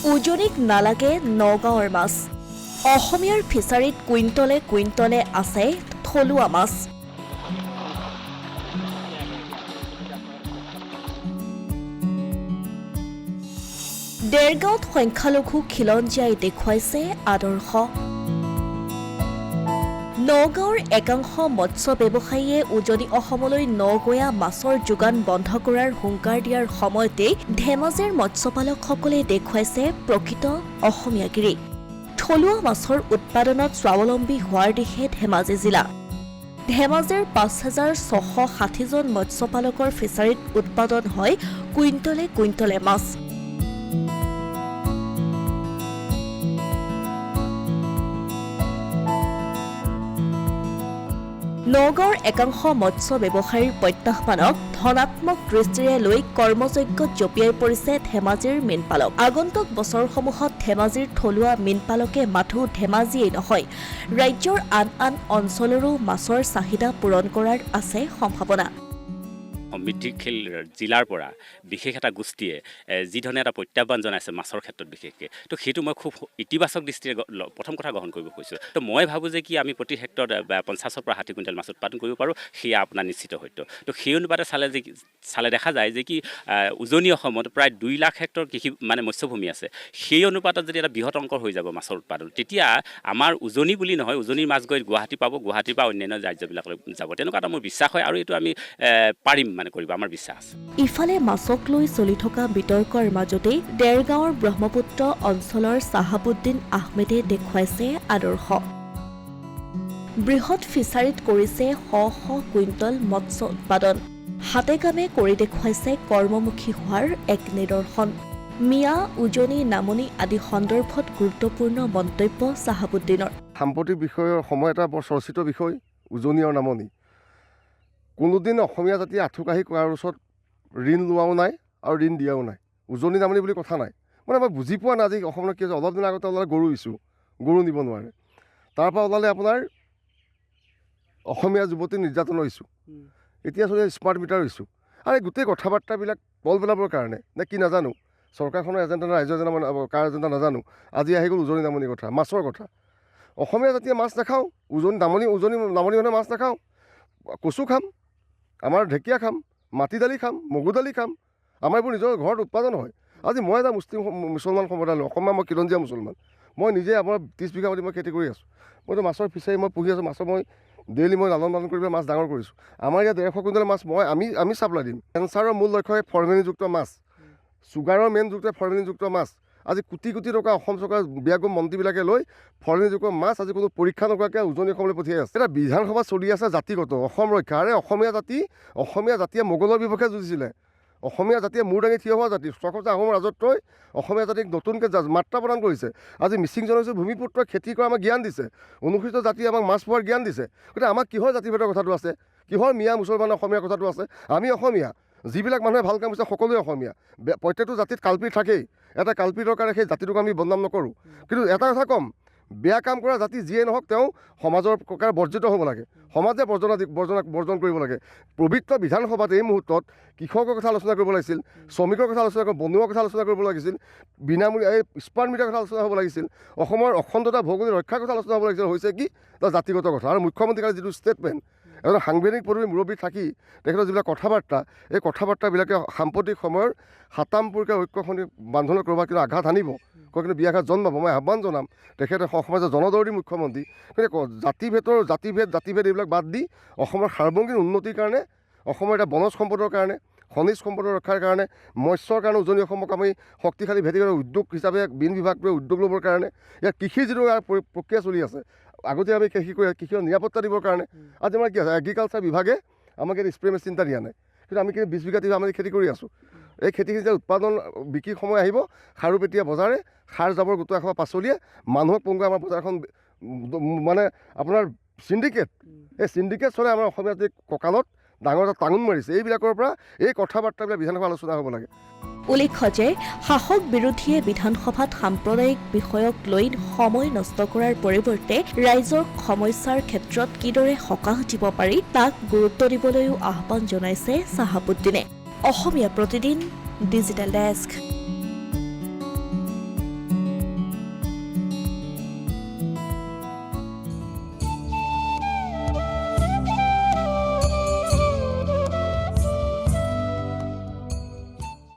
উজনিক নালাগে নগাঁৱৰ মাছ অসমীয়াৰ ফিচাৰীত কুইণ্টলে কুইণ্টলে আছে থলুৱা মাছ দেৰগাঁৱত সংখ্যালঘু খিলঞ্জীয়াই দেখুৱাইছে আদৰ্শ নগাঁৱৰ একাংশ মৎস্য ব্যৱসায়ীয়ে উজনি অসমলৈ নগৈয়া মাছৰ যোগান বন্ধ কৰাৰ হুংকাৰ দিয়াৰ সময়তে ধেমাজিৰ মৎস্যপালকসকলে দেখুৱাইছে প্ৰকৃত অসমীয়াগিৰি থলুৱা মাছৰ উৎপাদনত স্বাৱলম্বী হোৱাৰ দিশে ধেমাজি জিলা ধেমাজিৰ ৫,৬৬০ জন মৎস্যপালকৰ ফিচাৰীত উৎপাদন হয় কুইণ্টলে কুইণ্টলে মাছ নগাঁৱৰ একাংশ মৎস্য ব্যৱসায়ীৰ প্ৰত্যাহ্বানক ধনাত্মক দৃষ্টিৰে লৈ কৰ্মযজ্ঞত জঁপিয়াই পৰিছে ধেমাজিৰ মীনপালক আগন্তুক বছৰসমূহত ধেমাজিৰ থলুৱা মীনপালকে মাথো ধেমাজিয়েই নহয় ৰাজ্যৰ আন আন অঞ্চলৰো মাছৰ চাহিদা পূৰণ কৰাৰ আছে সম্ভাৱনা সমৃদ্ধিশীল জিলাৰ পৰা বিশেষ এটা গোষ্ঠীয়ে যিধৰণে এটা প্ৰত্যাহ্বান জনাইছে মাছৰ ক্ষেত্ৰত বিশেষকৈ তো সেইটো মই খুব ইতিবাচক দৃষ্টিৰে প্ৰথম কথা গ্ৰহণ কৰিব খুজিছোঁ তো মই ভাবোঁ যে কি আমি প্ৰতি হেক্টৰত 50 পৰা 60 কুইণ্টেল মাছ উৎপাদন কৰিব পাৰোঁ সেয়া আপোনাৰ নিশ্চিত সত্য তো সেই অনুপাতে চালে দেখা যায় যে কি উজনি অসমত প্ৰায় 2 লাখ হেক্টৰ কৃষি মানে মৎস্যভূমি আছে সেই অনুপাতত যদি এটা বৃহৎ অংকৰ হৈ যাব মাছৰ উৎপাদন তেতিয়া আমাৰ উজনি বুলি নহয় উজনিৰ মাছ গৈ গুৱাহাটী পাব গুৱাহাটীৰ পৰা অন্যান্য ৰাজ্যবিলাকলৈ যাব তেনেকুৱা এটা মোৰ বিশ্বাস হয় আৰু এইটো আমি পাৰিম মানে কৰিব আমাৰ বিশ্বাস ইফালে মাছক লৈ চলি থকা বিতৰ্কৰ মাজতে দেৰগাঁৱৰ ব্ৰহ্মপুত্ৰ অঞ্চলৰ চাহাবুদ্দিন আহমেদে দেখুৱাইছে আদৰ্শ বৃহৎ ফিচাৰীত কৰিছে শ কুইণ্টল মৎস্য উৎপাদন হাতে কামে কৰি দেখুৱাইছে কৰ্মমুখী হোৱাৰ এক নিদৰ্শন মিয়া উজনি নামনি আদি সন্দৰ্ভত গুৰুত্বপূৰ্ণ মন্তব্য চাহাবুদ্দিনৰ সাম্প্ৰতিক বিষয়ৰ সময় এটা বৰ চৰ্চিত বিষয় উজনি আৰু নামনি কোনোদিন অসমীয়া জাতিয়ে আঁঠুকাঢ়ি কৰাৰ ওচৰত ঋণ লোৱাও নাই আৰু ঋণ দিয়াও নাই উজনি নামনি বুলি কথা নাই মানে মই বুজি পোৱা নাই আজি অসমত কি হৈছে অলপ দিনৰ আগতে ওলালে গৰু ইছ্যু গৰু নিব নোৱাৰে তাৰপৰা ওলালে আপোনাৰ অসমীয়া যুৱতী নিৰ্যাতনৰ ইছ্যু এতিয়া চলি স্মাৰ্ট মিটাৰ ইছ্যু আৰু এই গোটেই কথা বাৰ্তাবিলাক বল পেলাবৰ কাৰণে নে কি নাজানো চৰকাৰখনৰ এজেণ্ডা নে ৰাজ্যৰ এজেণ্ডা কাৰ এজেণ্ডা নাজানো আজি আহি গ'ল উজনি নামনিৰ কথা মাছৰ কথা অসমীয়া জাতিয়ে মাছ নাখাওঁ উজনি নামনি মানুহে মাছ নাখাওঁ কচু খাম আমাৰ ঢেকীয়া খাম মাটি দালি খাম মগু দালি খাম আমাৰ এইবোৰ নিজৰ ঘৰত উৎপাদন হয় আজি মই এটা মুছলমান সম্প্ৰদায় অসমীয়া মই খিলঞ্জীয়া মুছলমান মই নিজে আপোনাৰ 30 বিঘা মাটি মই খেতি কৰি আছোঁ মইতো মাছৰ ফিচাৰী মই পুহি আছোঁ মাছৰ মই ডেইলি মই লালন পালন কৰি মাছ ডাঙৰ কৰিছোঁ আমাৰ ইয়াত 150 কুইণ্টেল মাছ আমি চাপ্লাই দিম কেঞ্চাৰৰ মূল লক্ষ্য ফৰ্মেলিনযুক্ত মাছ চুগাৰৰ মেইন যুক্ত ফৰ্মেলিনযুক্ত মাছ আজি কোটি কোটি টকা অসম চৰকাৰৰ বিয়াগম মন্ত্ৰীবিলাকে লৈ ফৰ্মেলিনযুক্ত মাছ আজি কোনো পৰীক্ষা নকৰাকৈ উজনি অসমলৈ পঠিয়াই আছে এটা বিধানসভা চলি আছে জাতিগত অসম ৰক্ষা আৰে অসমীয়া জাতিয়ে মোগলৰ বিপক্ষে যুঁজিছিলে অসমীয়া জাতিয়ে মূৰ দাঙি থিয় হোৱা জাতি স্বকব্জা আহোমৰ ৰাজত্বই অসমীয়া জাতিক নতুনকৈ মাত্ৰা প্ৰদান কৰিছে আজি মিচিং জনগোষ্ঠীৰ ভূমিপুত্ৰই খেতি কৰা আমাক জ্ঞান দিছে অনুসূচিত জাতিয়ে আমাক মাছ পোৱাৰ জ্ঞান দিছে গতিকে আমাক কিহৰ জাতিভেদৰ কথাটো আছে কিহৰ মিয়া মুছলমান অসমীয়া কথাটো আছে আমি অসমীয়া যিবিলাক মানুহে ভাল কাম কৰিছে সকলোৱে অসমীয়া প্ৰত্যেকটো জাতিত কালপিত থাকেই এটা কালপিতৰ কাৰণে সেই জাতিটোক আমি বদনাম নকৰোঁ কিন্তু এটা কথা ক'ম বেয়া কাম কৰা জাতি যিয়ে নহওক তেওঁ সমাজৰ কাৰণে বৰ্জিত হ'ব লাগে সমাজে বৰ্জন কৰিব লাগে পবিত্ৰ বিধানসভাত এই মুহূৰ্তত কৃষকৰ কথা আলোচনা কৰিব লাগিছিল শ্ৰমিকৰ কথা আলোচনা কৰিব বনুৱাৰ কথা আলোচনা কৰিব লাগিছিল বিনামূলীয়া এই স্মাৰ্ট মিটাৰৰ কথা আলোচনা হ'ব লাগিছিল অসমৰ অখণ্ডতা ভৌগোলিক ৰক্ষাৰ কথা আলোচনা হ'ব লাগিছিল হৈছে কি তাৰ জাতিগত কথা আৰু মুখ্যমন্ত্ৰীৰ কাৰণে যিটো ষ্টেটমেণ্ট এজন সাংবিধানিক পদবী মুৰব্বী থাকি তেখেতৰ যিবিলাক কথা বাৰ্তা এই কথা বাৰ্তাবিলাকে সাম্প্ৰতিক সময়ৰ সাতামপুৰকৈ ঐক্যখনি বান্ধোনত কৰবাত কিন্তু আঘাত আনিব কিন্তু বিয়াঘাত জন্মাব মই আহ্বান জনাম তেখেতে সমাজৰ জনদৰদী মুখ্যমন্ত্ৰী গতিকে জাতিভেদ এইবিলাক বাদ দি অসমৰ সাৰ্বজনীন উন্নতিৰ কাৰণে অসমৰ এটা বনজ সম্পদৰ কাৰণে খনিজ সম্পদৰ ৰক্ষাৰ কাৰণে মৎস্যৰ কাৰণে উজনি অসমক আমি শক্তিশালী ভেটি উদ্যোগ হিচাপে বীন বিভাগটোৱে উদ্যোগ ল'বৰ কাৰণে ইয়াত কৃষিৰ যিটো প্ৰক্ৰিয়া চলি আছে আগতে আমি কৃষিৰ নিৰাপত্তা দিবৰ কাৰণে আজি আমাৰ কি আছে এগ্ৰিকালচাৰ বিভাগে আমাক ইয়াত স্প্ৰে মেচিন এটা দিয়া নাই কিন্তু আমি 20 বিঘা আমি খেতি কৰি আছোঁ এই খেতিখিনি যে উৎপাদন বিক্ৰীৰ সময় আহিব খাৰুপেটীয়া বজাৰে সাৰ জাবৰ গোটোৱা খোৱা পাচলিয়ে মানুহক পংগুৱাই আমাৰ বজাৰখন মানে আপোনাৰ এই চিণ্ডিকেট চলে আমাৰ অসমীয়া জাতিৰ কঁকালত ডাঙৰ এটা টাঙোন মাৰিছে এইবিলাকৰ পৰা এই কথা বাৰ্তাবিলাক বিধানসভা আলোচনা হ'ব লাগে উল্লেখ্য যে শাসক বিৰোধীয়ে বিধানসভাত সাম্প্ৰদায়িক বিষয়ক লৈ সময় নষ্ট কৰাৰ পৰিৱৰ্তে ৰাইজৰ সমস্যাৰ ক্ষেত্ৰত কিদৰে সকাহ দিব পাৰি তাক গুৰুত্ব দিবলৈও আহ্বান জনাইছে চাহাবুদ্দিনে অসমীয়া প্ৰতিদিন ডিজিটেল ডেস্ক